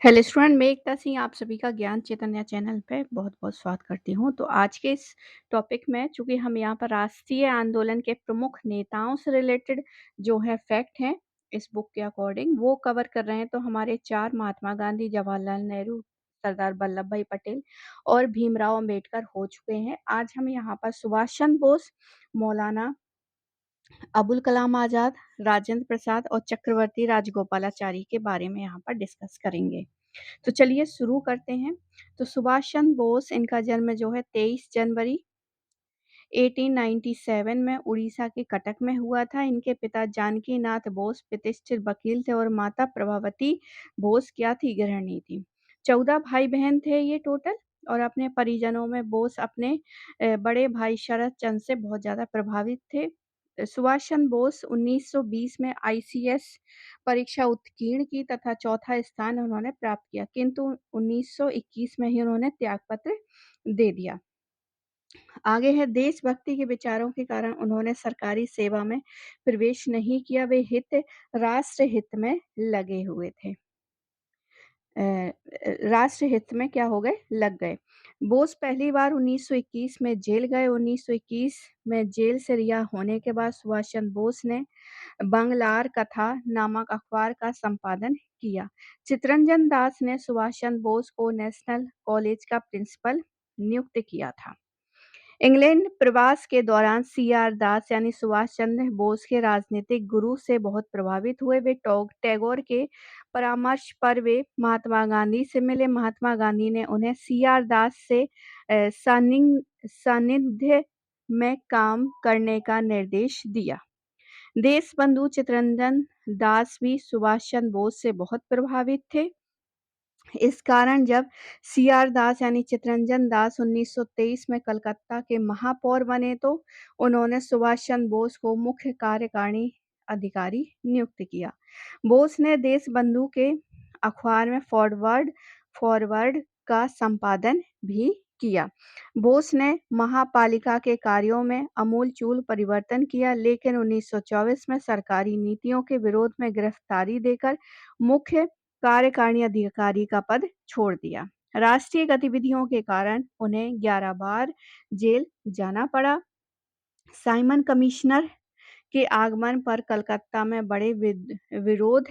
Hello student, मैं एकता सिंह आप सभी का ज्ञान चैतन्य चैनल पे बहुत-बहुत स्वागत करती हूँ। तो आज के इस टॉपिक में चूँकि हम यहाँ पर राष्ट्रीय आंदोलन के प्रमुख नेताओं से रिलेटेड जो है फैक्ट हैं, इस बुक के अकॉर्डिंग वो कवर कर रहे हैं। तो हमारे 4 महात्मा गांधी, जवाहरलाल नेहरू, सरदार वल्लभ भाई पटेल और भीमराव अम्बेडकर हो चुके हैं। आज हम यहाँ पर सुभाष चंद्र बोस, मौलाना अबुल कलाम आज़ाद, राजेंद्र प्रसाद और चक्रवर्ती राजगोपालाचारी के बारे में यहाँ पर डिस्कस करेंगे। तो चलिए शुरू करते हैं। तो सुभाष चंद्र बोस, इनका जन्म जो है 23 जनवरी 1897 में उड़ीसा के कटक में हुआ था। इनके पिता जानकी नाथ बोस प्रतिष्ठित वकील थे और माता प्रभावती बोस क्या थी, गृहिणी थी। 14 भाई बहन थे ये टोटल। और अपने परिजनों में बोस अपने बड़े भाई शरद चंद्र से बहुत ज़्यादा प्रभावित थे। सुभाष चंद्र बोस 1920 में आईसीएस परीक्षा उत्तीर्ण की तथा चौथा स्थान उन्होंने प्राप्त किया, किंतु 1921 में ही उन्होंने त्यागपत्र दे दिया। आगे है, देशभक्ति के विचारों के कारण उन्होंने सरकारी सेवा में प्रवेश नहीं किया। वे राष्ट्र हित में लगे हुए थे। राष्ट्र हित में क्या हो गए, लग गए। बोस पहली बार 1921 में जेल गए। 1921 में जेल से रिहा होने के बाद सुभाष चंद्र बोस ने बंगलार कथा नामक अखबार का संपादन किया। चित्तरंजन दास ने सुभाष चंद्र बोस को नेशनल कॉलेज का प्रिंसिपल नियुक्त किया था। इंग्लैंड प्रवास के दौरान सीआर दास यानी सुभाष चंद्र बोस के राजनीतिक गुरु से बहुत प्रभावित हुए। वे टैगोर के परामर्श पर वे महात्मा गांधी से मिले। महात्मा गांधी ने उन्हें सीआर दास से सानिध्य में काम करने का निर्देश दिया। देशबंधु चित्तरंजन दास भी सुभाष चंद्र बोस से बहुत प्रभावित थे। इस कारण जब सीआर दास यानी चित्तरंजन दास 1923 में कलकत्ता के महापौर बने तो उन्होंने सुभाष चंद्र बोस को मुख्य कार्यकारिणी अधिकारी नियुक्त किया। बोस ने देशबंधु के अखबार में फॉरवर्ड फॉरवर्ड का संपादन भी किया। बोस ने महापालिका के कार्यों में अमूलचूल परिवर्तन किया, लेकिन 1924 में सरकारी नीतियों के विरोध में गिरफ्तारी देकर मुख्य कार्यकारिणी अधिकारी का पद छोड़ दिया। राष्ट्रीय गतिविधियों के कारण उन्हें 11 बार जेल जाना पड़ा। साइमन कमिश्नर के आगमन पर कलकत्ता में बड़े विरोध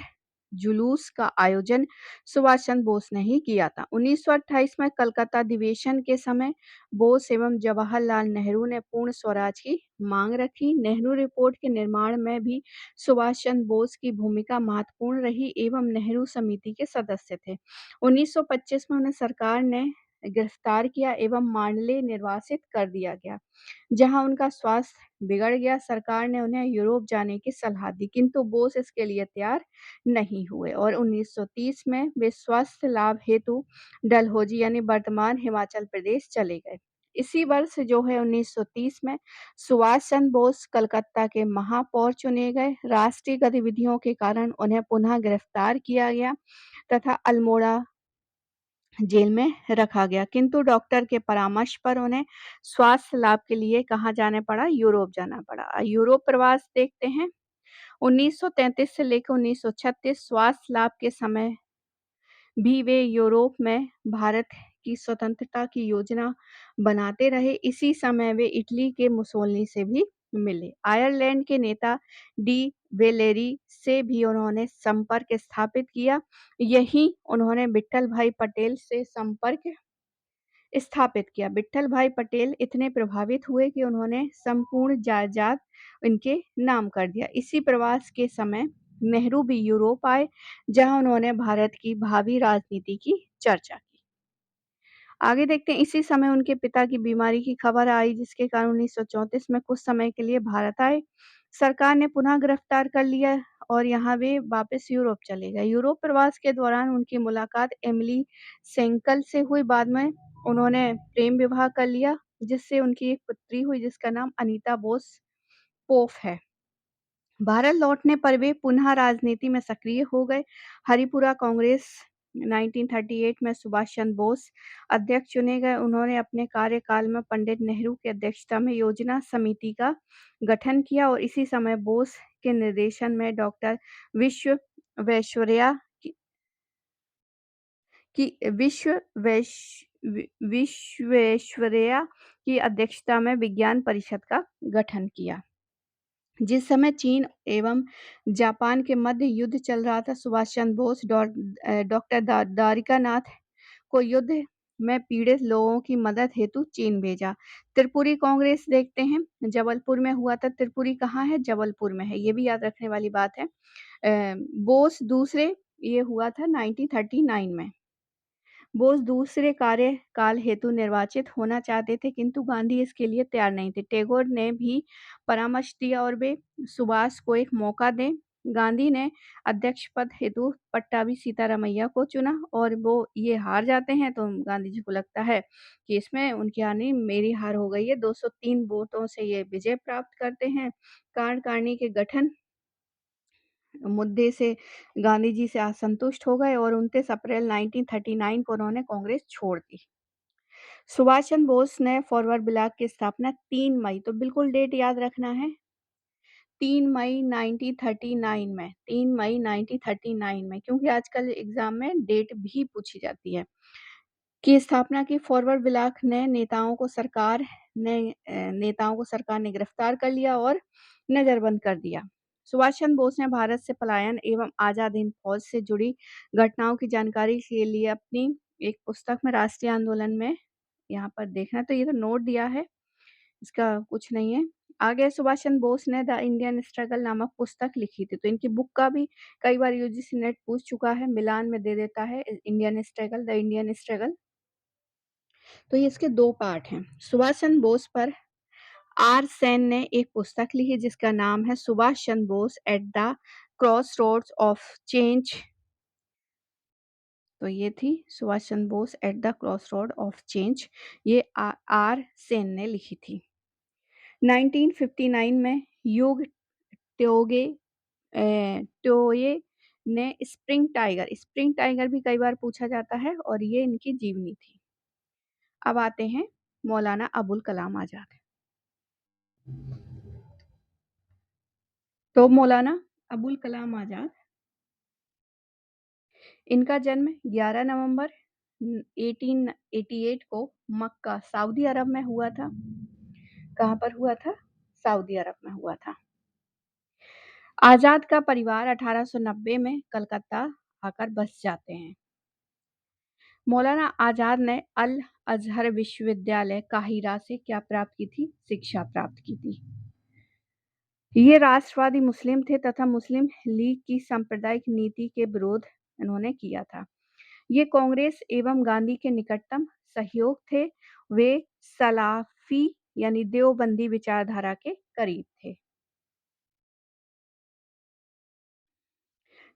जुलूस का आयोजन सुभाष चंद्र बोस ने ही किया था। 1928 में कलकत्ता अधिवेशन के समय बोस एवं जवाहरलाल नेहरू ने पूर्ण स्वराज की मांग रखी। नेहरू रिपोर्ट के निर्माण में भी सुभाष चंद्र बोस की भूमिका महत्वपूर्ण रही एवं नेहरू समिति के सदस्य थे। 1925 में उन्हें सरकार ने गिरफ्तार किया एवं मांडले निर्वासित कर दिया गया, जहां उनका स्वास्थ्य बिगड़ गया। सरकार ने उन्हें यूरोप जाने की सलाह दी, किंतु बोस इसके लिए तैयार नहीं हुए और 1930 में वे स्वास्थ्य लाभ हेतु डलहौजी यानी वर्तमान हिमाचल प्रदेश चले गए। इसी वर्ष जो है 1930 में सुभाष चंद्र बोस कलकत्ता के महापौर चुने गए। राष्ट्रीय गतिविधियों के कारण उन्हें पुनः गिरफ्तार किया गया तथा अल्मोड़ा जेल में रखा गया, किंतु डॉक्टर के परामर्श पर उन्हें स्वास्थ्य लाभ के लिए कहाँ जाना पड़ा, यूरोप जाना पड़ा। यूरोप प्रवास देखते हैं। 1933 से लेकर 1936 स्वास्थ्य लाभ के समय भी वे यूरोप में भारत की स्वतंत्रता की योजना बनाते रहे। इसी समय वे इटली के मुसोलिनी से भी मिले। आयरलैंड के नेता डी वेलेरी से भी उन्होंने संपर्क स्थापित किया। यही उन्होंने विट्ठल भाई पटेल से संपर्क स्थापित किया। विट्ठल भाई पटेल इतने प्रभावित हुए कि उन्होंने संपूर्ण जायदाद इनके नाम कर दिया। इसी प्रवास के समय नेहरू भी यूरोप आए, जहां उन्होंने भारत की भावी राजनीति की चर्चा की। आगे देखते हैं, इसी समय उनके पिता की बीमारी की खबर आई, जिसके कारण 1934 में कुछ समय के लिए भारत आए। सरकार ने पुनः गिरफ्तार कर लिया और यहाँ वे वापस यूरोप चले गए। यूरोप प्रवास के दौरान उनकी मुलाकात एमिली सेंकल से हुई। बाद में उन्होंने प्रेम विवाह कर लिया, जिससे उनकी एक पुत्री हुई जिसका नाम अनीता बोस पोफ है। भारत लौटने पर वे पुनः राजनीति में सक्रिय हो गए। हरिपुरा कांग्रेस 1938 में सुभाष चंद्र बोस अध्यक्ष चुने गए। उन्होंने अपने कार्यकाल में पंडित नेहरू की अध्यक्षता में योजना समिति का गठन किया और इसी समय बोस के निर्देशन में डॉक्टर विश्वेश्वरैया कि विश्वेश्वरैया की अध्यक्षता में विज्ञान परिषद का गठन किया। जिस समय चीन एवं जापान के मध्य युद्ध चल रहा था, सुभाष चंद्र बोस डॉक्टर द्वारिकानाथ को युद्ध में पीड़ित लोगों की मदद हेतु चीन भेजा। त्रिपुरी कांग्रेस देखते हैं, जबलपुर में हुआ था। त्रिपुरी कहाँ है? जबलपुर में है, ये भी याद रखने वाली बात है। बोस दूसरे, ये हुआ था 1939 में। बोस दूसरे कार्यकाल हेतु निर्वाचित होना चाहते थे, किंतु गांधी इसके लिए तैयार नहीं थे। टैगोर ने भी परामर्श दिया और वे सुभाष को एक मौका दें। गांधी ने अध्यक्ष पद हेतु पट्टाभी सीतारामैया को चुना और वो ये हार जाते हैं, तो गांधी जी को लगता है कि इसमें उनकी हानि, मेरी हार हो गई है। 203 वोटों से ये विजय प्राप्त करते हैं। कार्यकारिणी के गठन मुद्दे से गांधी जी से असंतुष्ट हो गए और 29 अप्रैल 1939 को उन्होंने कांग्रेस छोड़ दी। सुभाष चंद्र बोस ने फॉरवर्ड ब्लॉक की स्थापना 3 मई, तो बिल्कुल डेट याद रखना है, 3 मई 1939 में, 3 मई 1939 में, क्योंकि आजकल एग्जाम में डेट भी पूछी जाती है, की स्थापना की। फॉरवर्ड ब्लॉक ने नेताओं को सरकार ने गिरफ्तार कर लिया और नजरबंद कर दिया। सुभाष चंद्र बोस ने भारत से पलायन एवं आजाद हिंद फौज से जुड़ी घटनाओं की जानकारी के लिए अपनी एक पुस्तक में राष्ट्रीय आंदोलन में, यहाँ पर देखना, तो ये तो नोट दिया है, इसका कुछ नहीं है। आगे सुभाष चंद्र बोस ने द इंडियन स्ट्रगल नामक पुस्तक लिखी थी, तो इनकी बुक का भी कई बार यूजीसी नेट पूछ चुका है, मिलान में दे देता है, Indian struggle, the Indian struggle. तो ये इसके 2 पार्ट हैं। सुभाष चंद्र बोस पर आर सेन ने एक पुस्तक लिखी जिसका नाम है Subhash Chandra Bose at the cross roads of change. तो ये थी Subhash Chandra Bose at the cross road of change, ये आर सेन ने लिखी थी। 1959 में यूग ट्योगे टोये ने स्प्रिंग टाइगर भी कई बार पूछा जाता है और ये इनकी जीवनी थी। अब आते हैं मौलाना अबुल कलाम आजाद। तो मौलाना अबुल कलाम आजाद, इनका जन्म 11 नवंबर 1888 को मक्का, सऊदी अरब में हुआ था। कहाँ पर हुआ था? सऊदी अरब में हुआ था। आजाद का परिवार 1890 में कलकत्ता आकर बस जाते हैं। मौलाना आजाद ने अल अजहर विश्वविद्यालय काहिरा से क्या प्राप्त की थी? शिक्षा प्राप्त की थी। ये राष्ट्रवादी मुस्लिम थे तथा मुस्लिम लीग की सांप्रदायिक नीति के विरोध इन्होंने किया था। ये कांग्रेस एवं गांधी के निकटतम सहयोग थे। वे सलाफी यानी देवबंदी विचारधारा के करीब थे।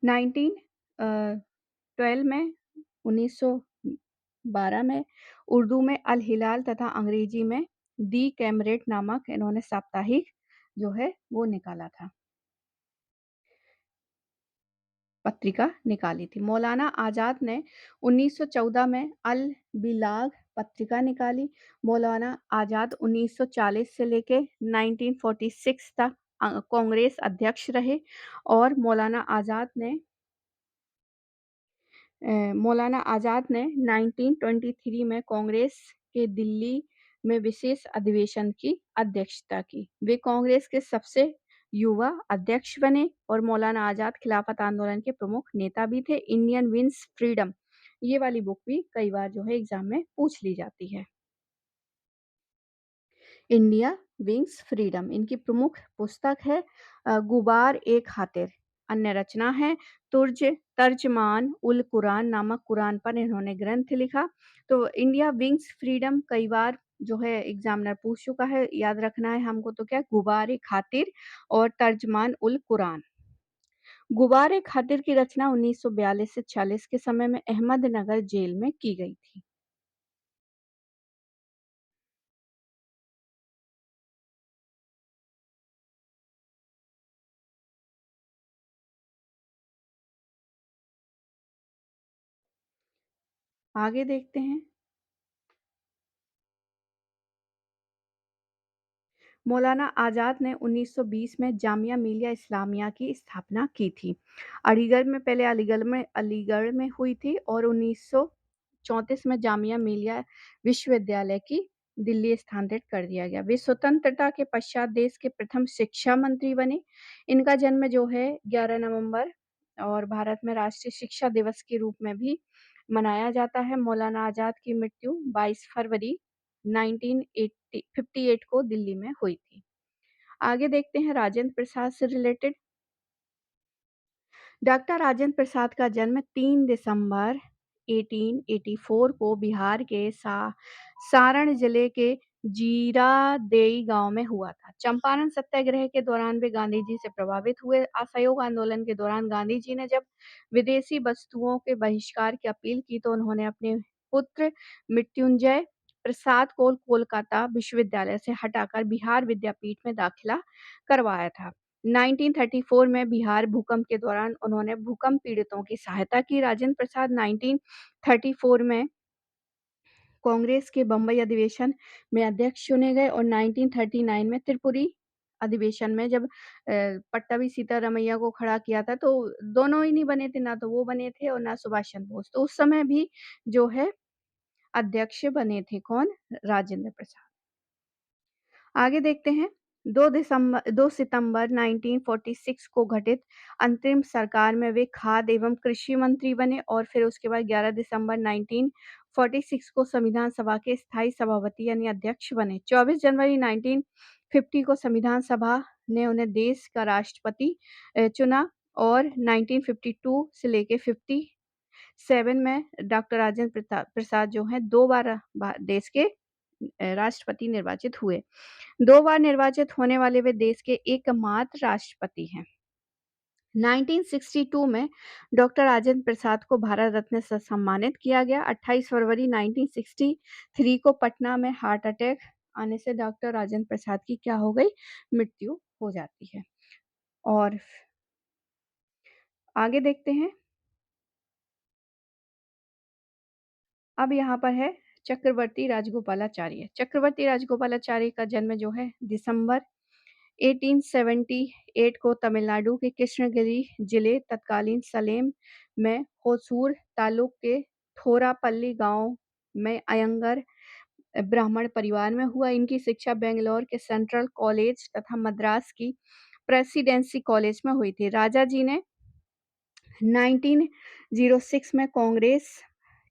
1912 में 1912 में उर्दू में अल हिलाल तथा अंग्रेजी में दी कैमरेट नामक इन्होंने साप्ताहिक जो है वो निकाला था, पत्रिका निकाली थी। मौलाना आजाद ने 1914 में अल बिलाग पत्रिका निकाली। मौलाना आजाद 1940 से लेके 1946 तक कांग्रेस अध्यक्ष रहे और मौलाना आजाद ने 1923 में कांग्रेस के दिल्ली में विशेष अधिवेशन की अध्यक्षता की। वे कांग्रेस के सबसे युवा अध्यक्ष बने और मौलाना आजाद खिलाफत आंदोलन के प्रमुख नेता भी थे। इंडियन विंस फ्रीडम, ये वाली बुक भी कई बार जो है एग्जाम में पूछ ली जाती है। इंडिया विंग्स फ्रीडम इनकी प्रमुख पुस्तक है। गुबार ए खातिर अन्य रचना है। तर्जमान उल कुरान नामक कुरान पर इन्होंने ग्रंथ लिखा। तो इंडिया विंग्स फ्रीडम कई बार जो है एग्जामिनर पूछ चुका है, याद रखना है हमको। तो क्या? गुबार ए खातिर और तर्जमान उल कुरान। गुबार ए खातिर की रचना 1942 से 46 के समय में अहमदनगर जेल में की गई थी। आगे देखते हैं। मौलाना आजाद ने 1920 में जामिया मिलिया इस्लामिया की स्थापना की थी। अलीगढ़ में हुई थी और 1934 में जामिया मिलिया विश्वविद्यालय की दिल्ली स्थानांतरित कर दिया गया। वे स्वतंत्रता के पश्चात देश के प्रथम शिक्षा मंत्री बने। इनका जन्म जो है 11 नवंबर और भारत में राष्ट्रीय शिक्षा दिवस के रूप में भी मनाया जाता है। मौलाना आज़ाद की मृत्यु 22 फरवरी 1958 को दिल्ली में हुई थी। आगे देखते हैं राजेंद्र प्रसाद से रिलेटेड। डॉक्टर राजेंद्र प्रसाद का जन्म 3 दिसंबर 1884 को बिहार के सारण जिले के जीरादेई गांव में हुआ था। चंपारण सत्याग्रह के दौरान वे गांधी जी से प्रभावित हुए। असहयोग आंदोलन के दौरान गांधी जी ने जब विदेशी वस्तुओं के बहिष्कार की अपील की तो उन्होंने अपने पुत्र मृत्युंजय प्रसाद को कोलकाता विश्वविद्यालय से हटाकर बिहार विद्यापीठ में दाखिला करवाया था। 1934 में बिहार भूकंप के दौरान उन्होंने भूकंप पीड़ितों की सहायता की। राजेंद्र प्रसाद 1934 में कांग्रेस के बंबई अधिवेशन में अध्यक्ष चुने गए और 1939 में त्रिपुरी अधिवेशन में जब पट्टाभी सीतारमैया को खड़ा किया था तो दोनों ही नहीं बने थे, ना तो वो बने थे और ना सुभाष चंद्र बोस। तो उस समय भी जो है अध्यक्ष बने थे कौन? राजेंद्र प्रसाद। आगे देखते हैं 2 सितंबर 1946 को गठित अंतरिम सरकार में वे खाद्य एवं कृषि मंत्री बने और फिर उसके बाद 11 दिसंबर 1946 को संविधान सभा के स्थायी सभापति यानी अध्यक्ष बने। 24 जनवरी 1950 को संविधान सभा ने उन्हें देश का राष्ट्रपति चुना और 1952 से लेके 57 में डॉक्टर राजेंद्र प्रसाद जो हैं 2 बार देश के राष्ट्रपति निर्वाचित हुए। 2 बार निर्वाचित होने वाले वे देश के एकमात्र राष्ट्रपति हैं। 1962 में डॉक्टर राजेंद्र प्रसाद को भारत रत्न से सम्मानित किया गया। 28 फरवरी 1963 को पटना में हार्ट अटैक आने से डॉक्टर राजेंद्र प्रसाद की क्या हो गई? मृत्यु हो जाती है। और आगे देखते हैं। अब यहाँ पर है चक्रवर्ती राजगोपालाचार्य। चक्रवर्ती राजगोपालाचार्य का जन्म जो है दिसंबर 1878 को तमिलनाडु के कृष्णगिरी जिले तत्कालीन सलेम में होसूर तालुक के थोरापल्ली गांव में अयंगर ब्राह्मण परिवार में हुआ। इनकी शिक्षा बेंगलोर के सेंट्रल कॉलेज तथा मद्रास की प्रेसिडेंसी कॉलेज में हुई थी। राजा जी ने 1906 में कांग्रेस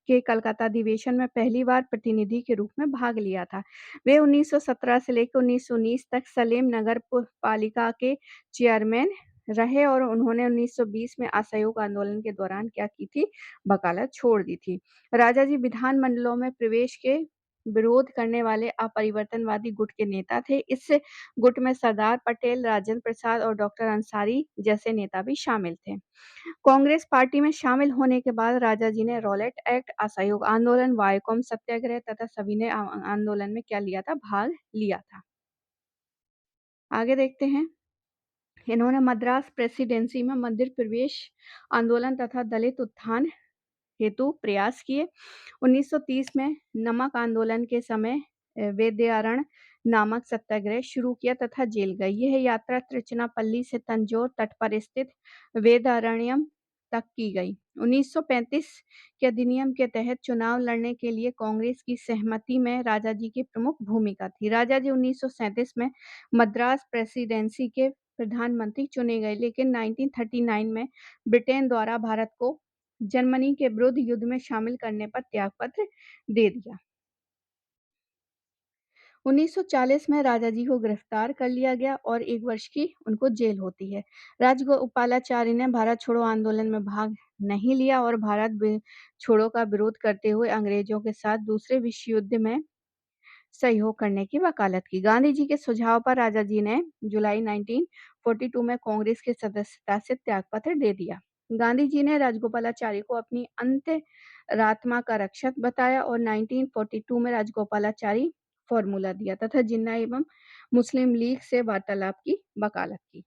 के कलकत्ता अधिवेशन में पहली बार प्रतिनिधि के रूप में भाग लिया था। वे 1917 से लेकर 1919 तक सलेम नगर पालिका के चेयरमैन रहे और उन्होंने 1920 में असहयोग आंदोलन के दौरान क्या की थी? वकालत छोड़ दी थी। राजा जी विधान मंडलों में प्रवेश के विरोध करने वाले अपरिवर्तनवादी गुट के नेता थे। इस गुट में सरदार पटेल, राजेंद्र प्रसाद और डॉक्टर अंसारी जैसे नेता भी शामिल थे। कांग्रेस पार्टी में शामिल होने के बाद राजा जी ने रॉलेट एक्ट, असहयोग आंदोलन, वायकोम सत्याग्रह तथा सविनय आंदोलन में क्या लिया था? भाग लिया था। आगे देखते हैं। इन्होंने मद्रास प्रेसिडेंसी में मंदिर प्रवेश आंदोलन तथा दलित उत्थान हेतु प्रयास किए। 1930 में नमक आंदोलन के समय वेदयारण नामक सत्याग्रह शुरू किया तथा जेल गए। यह यात्रा त्रिचनापल्ली से तंजौर तट पर स्थित वेदारण्यम तक की गई। 1935 के अधिनियम के तहत चुनाव लड़ने के लिए कांग्रेस की सहमति में राजा जी की प्रमुख भूमिका थी। राजा जी 1937 में मद्रास प्रेसिडेंसी के प्रधानमंत्री चुने गए, लेकिन 1939 में ब्रिटेन द्वारा भारत को जर्मनी के विरुद्ध युद्ध में शामिल करने पर त्यागपत्र दे दिया। 1940 में राजा जी को गिरफ्तार कर लिया गया और 1 वर्ष की उनको जेल होती है। राजगोपालाचारी ने भारत छोड़ो आंदोलन में भाग नहीं लिया और भारत छोड़ो का विरोध करते हुए अंग्रेजों के साथ दूसरे विश्व युद्ध में सहयोग करने की वकालत की। गांधी जी के सुझाव पर राजा जी ने जुलाई 1942 में कांग्रेस की सदस्यता से त्यागपत्र दे दिया। गांधी जी ने राजगोपालाचारी को अपनी अंतरात्मा का रक्षक बताया और 1942 में राजगोपालाचारी फॉर्मूला दिया तथा जिन्ना एवं मुस्लिम लीग से वार्तालाप की वकालत की।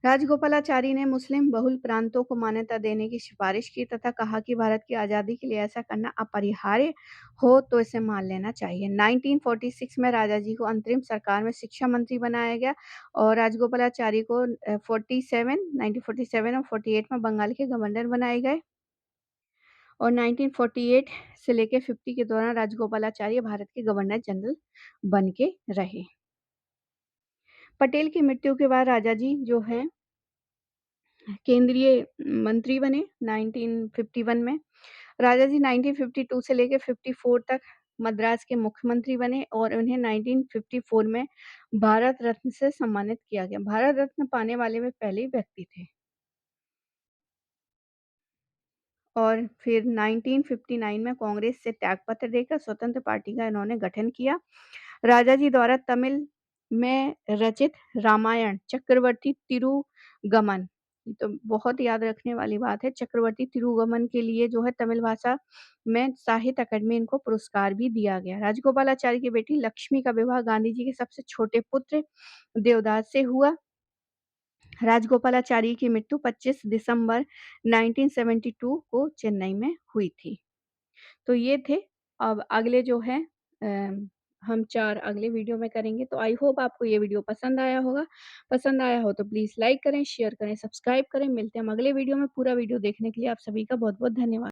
राजगोपालाचारी ने मुस्लिम बहुल प्रांतों को मान्यता देने की सिफारिश की तथा कहा कि भारत की आज़ादी के लिए ऐसा करना अपरिहार्य हो तो इसे मान लेना चाहिए। 1946 में राजा जी को अंतरिम सरकार में शिक्षा मंत्री बनाया गया और राजगोपालाचारी को 1947 और 48 में बंगाल के गवर्नर बनाए गए। और 1948 से लेके 50 के दौरान राजगोपालाचारी भारत के गवर्नर जनरल बन के रहे। पटेल की मृत्यु के बाद राजाजी जो हैं केंद्रीय मंत्री बने 1951 में। राजाजी 1952 से लेके 54 तक मद्रास के मुख्यमंत्री बने और उन्हें 1954 में भारत रत्न से सम्मानित किया गया। भारत रत्न पाने वाले वे पहले व्यक्ति थे। और फिर 1959 में कांग्रेस से त्यागपत्र देकर स्वतंत्र पार्टी का इन्होंने गठन किया। राजाजी द्वारा तमिल में रचित रामायण चक्रवर्ती तिरुगमन, ये तो बहुत याद रखने वाली बात है, चक्रवर्ती तिरुगमन के लिए जो है तमिल भाषा में साहित्य अकादमी इनको पुरस्कार भी दिया गया। राजगोपालाचारी की बेटी लक्ष्मी का विवाह गांधी जी के सबसे छोटे पुत्र देवदास से हुआ। राजगोपालाचारी की मृत्यु 25 दिसंबर 1972 को चेन्नई में हुई थी। तो ये थे। अब अगले जो है हम 4 अगले वीडियो में करेंगे। तो आई होप आपको ये वीडियो पसंद आया होगा। पसंद आया हो तो प्लीज़ लाइक करें, शेयर करें, सब्सक्राइब करें। मिलते हैं हम अगले वीडियो में। पूरा वीडियो देखने के लिए आप सभी का बहुत-बहुत धन्यवाद।